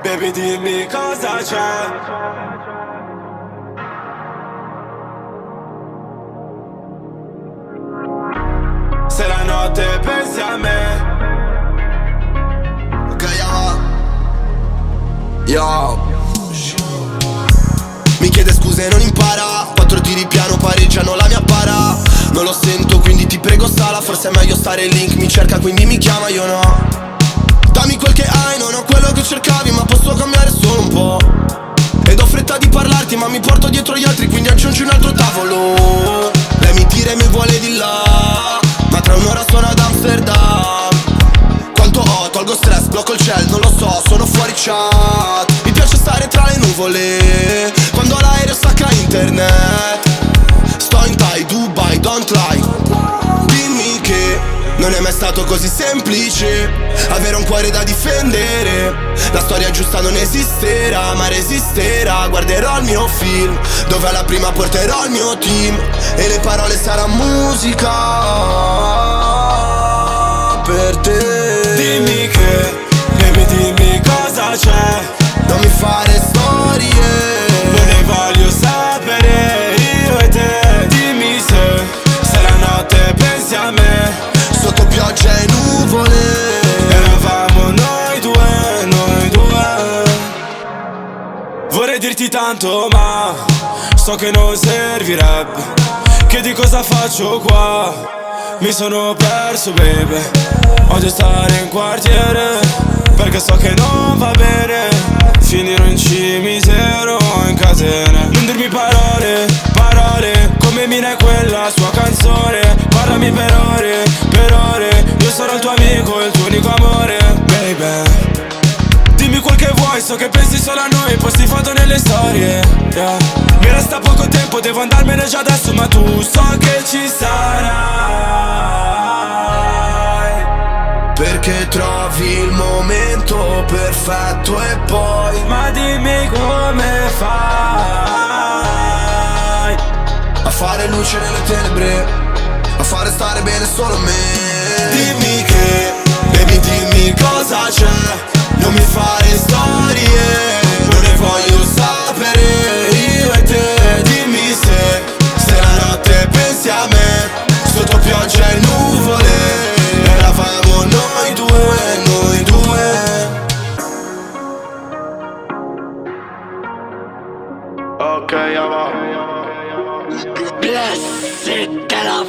Baby dimmi cosa c'è. Se la notte pensi a me. Ok, yo. Mi chiede scuse e non impara. 4 tiri piano pareggiano la mia para. Non lo sento quindi ti prego stala. Forse è meglio stare in link, mi cerca quindi mi chiama, io no. Dammi quel che hai, non ho quello che cercavi, ma posso cambiare solo un po'. Ed ho fretta di parlarti ma mi porto dietro gli altri, quindi aggiungi un altro tavolo. Lei mi tira e mi vuole di là, ma tra un'ora sono ad Amsterdam. Quanto ho, tolgo stress, blocco il cell, non lo so, sono fuori chat. Mi piace stare tra le nuvole, quando l'aereo stacca internet. Sto in Thai, Dubai, don't lie. Dimmi che non è mai stato così semplice avere un cuore da difendere. La storia giusta non esisterà, ma resisterà. Guarderò il mio film, dove alla prima porterò il mio team. E le parole saranno musica per te. Dimmi che, baby dimmi cosa c'è. Non mi fare storie, non ne voglio sapere, io e te. Dimmi se la notte pensi a me. sotto pioggia e nuvole. Eravamo noi due. Vorrei dirti tanto ma so che non servirebbe. Che di cosa faccio qua? Mi sono perso baby. Odio stare in quartiere, perché so che non va bene. Finirò in cimitero o in catene. Non dirmi parole, parole, come Mina è quella sua canzone. Parlami per ore, io sarò il tuo amico, il tuo unico amore, baby. Dimmi quel che vuoi, so che pensi solo a noi, posti foto nelle storie, yeah. Mi resta poco tempo, devo andarmene già adesso, ma tu so che ci sarai, perché trovi il momento perfetto e poi ma dimmi come fai a fare luce nelle tenebre, a fare stare bene solo me. Dimmi che, baby dimmi cosa c'è. Non mi fare storie, non ne voglio sapere, io e te. Dimmi se la notte pensi a me, sotto pioggia e nuvole. Eravamo noi due. Ok, va. Blessed, te la